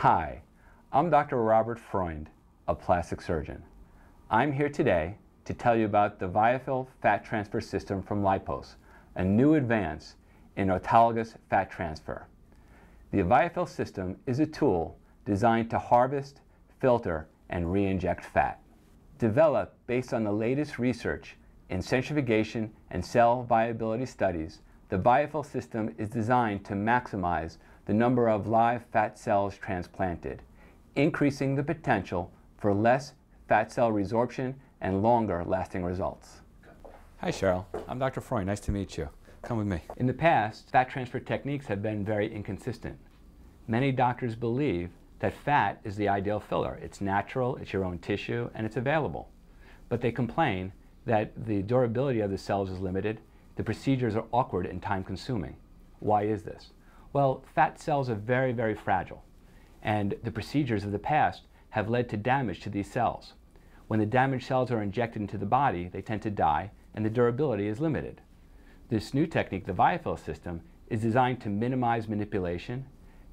Hi, I'm Dr. Robert Freund, a plastic surgeon. I'm here today to tell you about the viafill fat transfer system from Lipos, a new advance in autologous fat transfer. The viafill system is a tool designed to harvest, filter, and re-inject fat. Developed based on the latest research in centrifugation and cell viability studies, the viafill system is designed to maximize the number of live fat cells transplanted, increasing the potential for less fat cell resorption and longer lasting results. Hi Cheryl, I'm Dr. Freund. Nice to meet you. Come with me. In the past, fat transfer techniques have been very inconsistent. Many doctors believe that fat is the ideal filler. It's natural, it's your own tissue, and it's available. But they complain that the durability of the cells is limited, the procedures are awkward and time-consuming. Why is this? Well, fat cells are very, very fragile, and the procedures of the past have led to damage to these cells. When the damaged cells are injected into the body, they tend to die, and the durability is limited. This new technique, the viafill system, is designed to minimize manipulation,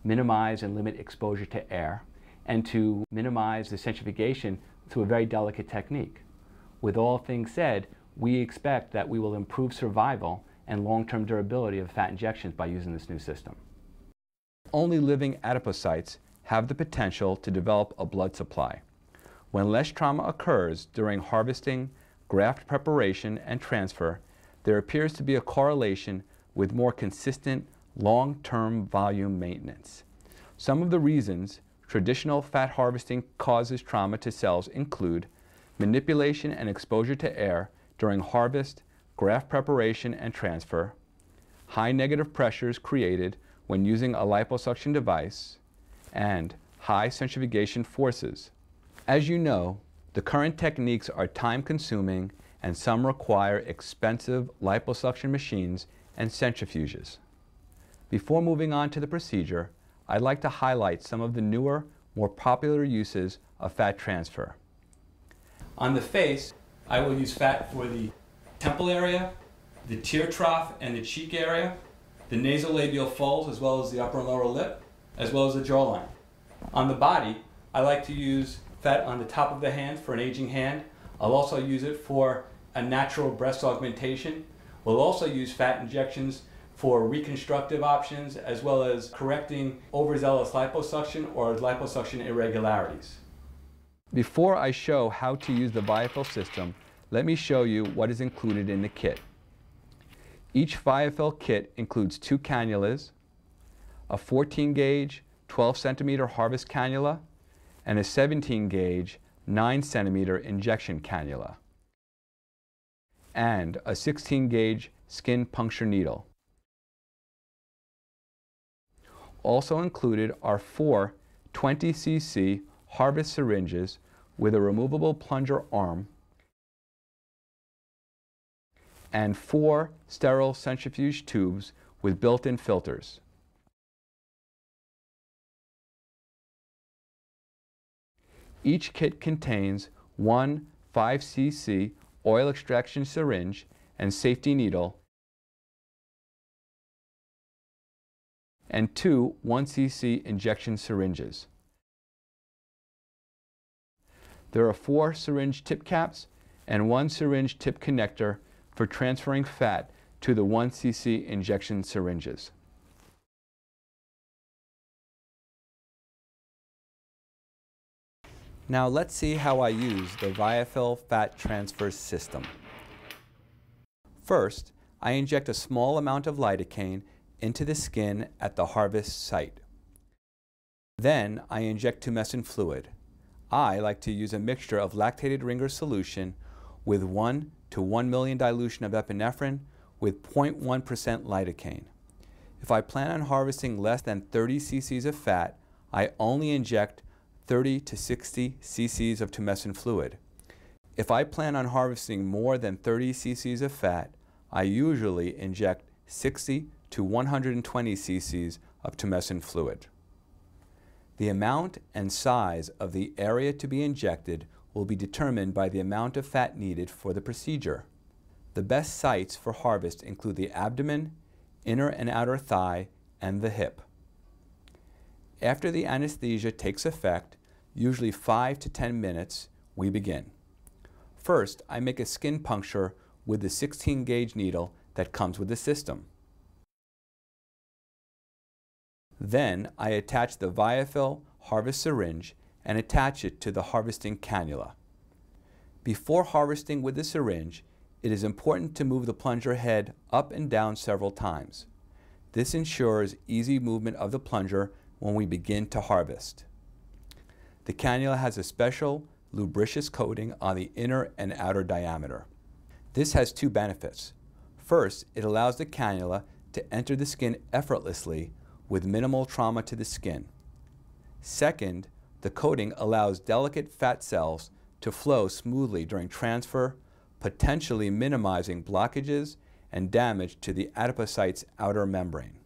minimize and limit exposure to air, and to minimize the centrifugation through a very delicate technique. With all things said, we expect that we will improve survival and long-term durability of fat injections by using this new system. Only living adipocytes have the potential to develop a blood supply. When less trauma occurs during harvesting, graft preparation, and transfer, there appears to be a correlation with more consistent long-term volume maintenance. Some of the reasons traditional fat harvesting causes trauma to cells include manipulation and exposure to air during harvest, graft preparation, and transfer, high negative pressures created when using a liposuction device, and high centrifugation forces. As you know, the current techniques are time-consuming and some require expensive liposuction machines and centrifuges. Before moving on to the procedure, I'd like to highlight some of the newer, more popular uses of fat transfer. On the face, I will use fat for the temple area, the tear trough and the cheek area, the nasolabial folds, as well as the upper and lower lip, as well as the jawline. On the body, I like to use fat on the top of the hand for an aging hand. I'll also use it for a natural breast augmentation. We'll also use fat injections for reconstructive options, as well as correcting overzealous liposuction or liposuction irregularities. Before I show how to use the viafill system, let me show you what is included in the kit. Each viafill kit includes 2 cannulas, a 14-gauge, 12-centimeter harvest cannula, and a 17-gauge, 9-centimeter injection cannula, and a 16-gauge skin puncture needle. Also included are 4 20 cc harvest syringes with a removable plunger arm and 4 sterile centrifuge tubes with built-in filters. Each kit contains 1 5 cc oil extraction syringe and safety needle and 2 1 cc injection syringes. There are 4 syringe tip caps and 1 syringe tip connector for transferring fat to the 1 cc injection syringes. Now let's see how I use the viafill fat transfer system. First, I inject a small amount of lidocaine into the skin at the harvest site. Then I inject tumescent fluid. I like to use a mixture of lactated Ringer solution with 1 to 1 million dilution of epinephrine with 0.1% lidocaine. If I plan on harvesting less than 30 cc's of fat, I only inject 30 to 60 cc's of tumescent fluid. If I plan on harvesting more than 30 cc's of fat, I usually inject 60 to 120 cc's of tumescent fluid. The amount and size of the area to be injected will be determined by the amount of fat needed for the procedure. The best sites for harvest include the abdomen, inner and outer thigh, and the hip. After the anesthesia takes effect, usually 5 to 10 minutes, we begin. First, I make a skin puncture with the 16-gauge needle that comes with the system. Then I attach the viafill harvest syringe and attach it to the harvesting cannula. Before harvesting with the syringe, it is important to move the plunger head up and down several times. This ensures easy movement of the plunger when we begin to harvest. The cannula has a special lubricious coating on the inner and outer diameter. This has two benefits. First, it allows the cannula to enter the skin effortlessly with minimal trauma to the skin. Second, the coating allows delicate fat cells to flow smoothly during transfer, potentially minimizing blockages and damage to the adipocyte's outer membrane.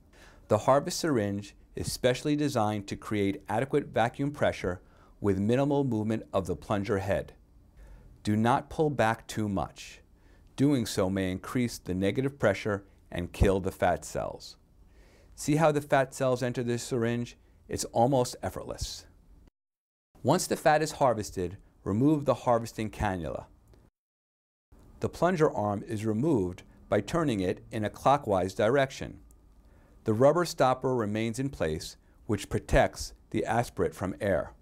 The harvest syringe is specially designed to create adequate vacuum pressure with minimal movement of the plunger head. Do not pull back too much. Doing so may increase the negative pressure and kill the fat cells. See how the fat cells enter the syringe? It's almost effortless. Once the fat is harvested, remove the harvesting cannula. The plunger arm is removed by turning it in a clockwise direction. The rubber stopper remains in place, which protects the aspirate from air.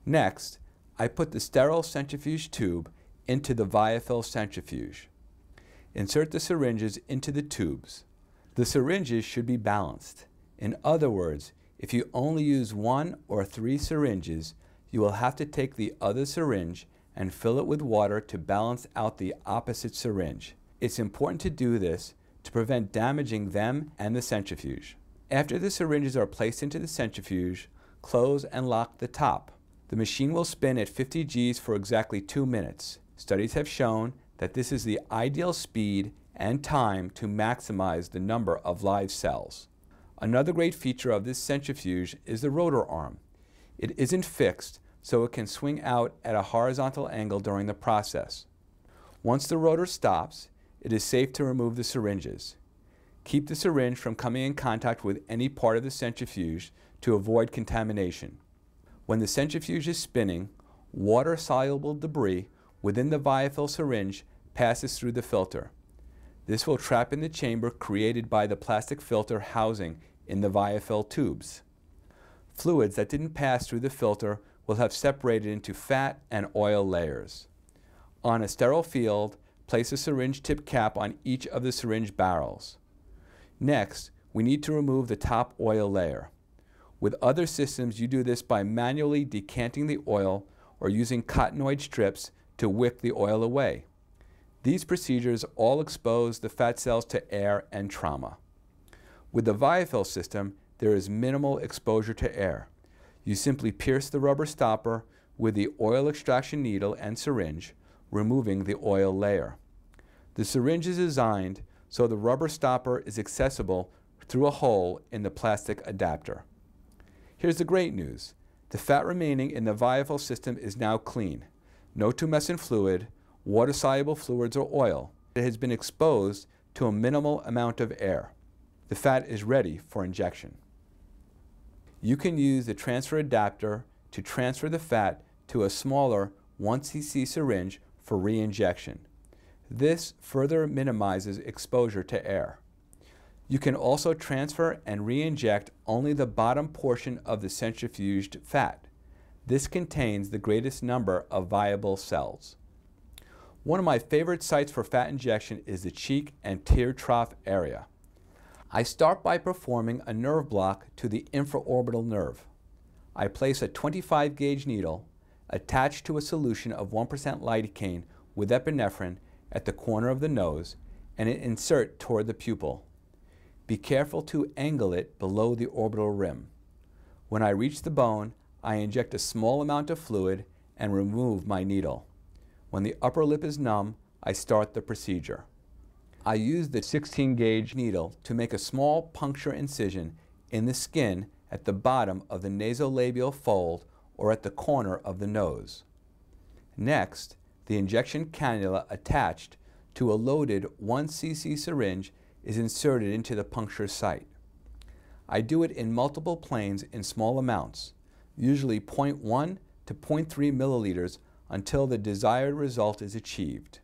Next, I put the sterile centrifuge tube into the viafill centrifuge. Insert the syringes into the tubes. The syringes should be balanced. In other words, if you only use 1 or 3 syringes, you will have to take the other syringe and fill it with water to balance out the opposite syringe. It's important to do this to prevent damaging them and the centrifuge. After the syringes are placed into the centrifuge, close and lock the top. The machine will spin at 50 Gs for exactly 2 minutes. Studies have shown that this is the ideal speed and time to maximize the number of live cells. Another great feature of this centrifuge is the rotor arm. It isn't fixed, so it can swing out at a horizontal angle during the process. Once the rotor stops, it is safe to remove the syringes. Keep the syringe from coming in contact with any part of the centrifuge to avoid contamination. When the centrifuge is spinning, water-soluble debris within the viafill syringe passes through the filter. This will trap in the chamber created by the plastic filter housing in the viafill tubes. Fluids that didn't pass through the filter will have separated into fat and oil layers. On a sterile field, place a syringe tip cap on each of the syringe barrels. Next, we need to remove the top oil layer. With other systems, you do this by manually decanting the oil or using cottonoid strips to wick the oil away. These procedures all expose the fat cells to air and trauma. With the viafill system, there is minimal exposure to air. You simply pierce the rubber stopper with the oil extraction needle and syringe, removing the oil layer. The syringe is designed so the rubber stopper is accessible through a hole in the plastic adapter. Here's the great news. The fat remaining in the viafill system is now clean. No tumescent fluid, water-soluble fluids, or oil. It has been exposed to a minimal amount of air. The fat is ready for injection. You can use the transfer adapter to transfer the fat to a smaller 1 cc syringe for re-injection. This further minimizes exposure to air. You can also transfer and re-inject only the bottom portion of the centrifuged fat. This contains the greatest number of viable cells. One of my favorite sites for fat injection is the cheek and tear trough area. I start by performing a nerve block to the infraorbital nerve. I place a 25-gauge needle attached to a solution of 1% lidocaine with epinephrine at the corner of the nose and insert toward the pupil. Be careful to angle it below the orbital rim. When I reach the bone, I inject a small amount of fluid and remove my needle. When the upper lip is numb, I start the procedure. I use the 16-gauge needle to make a small puncture incision in the skin at the bottom of the nasolabial fold or at the corner of the nose. Next, the injection cannula attached to a loaded 1 cc syringe is inserted into the puncture site. I do it in multiple planes in small amounts, usually 0.1 to 0.3 milliliters, until the desired result is achieved.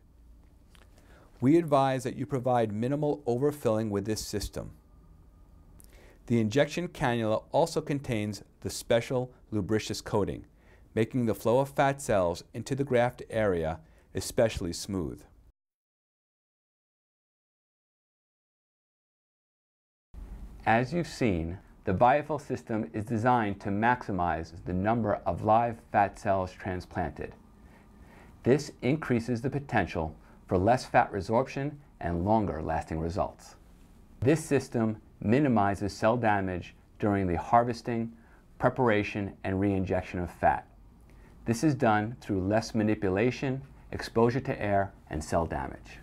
We advise that you provide minimal overfilling with this system. The injection cannula also contains the special lubricious coating, making the flow of fat cells into the graft area especially smooth. As you've seen, the viafill system is designed to maximize the number of live fat cells transplanted. This increases the potential for less fat resorption and longer lasting results. This system minimizes cell damage during the harvesting, preparation, and re-injection of fat. This is done through less manipulation, exposure to air, and cell damage.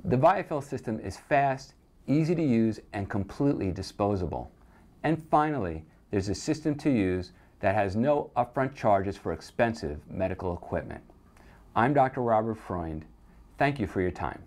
The viafill system is fast, easy to use, and completely disposable. And finally, there's a system to use that has no upfront charges for expensive medical equipment. I'm Dr. Robert Freund. Thank you for your time.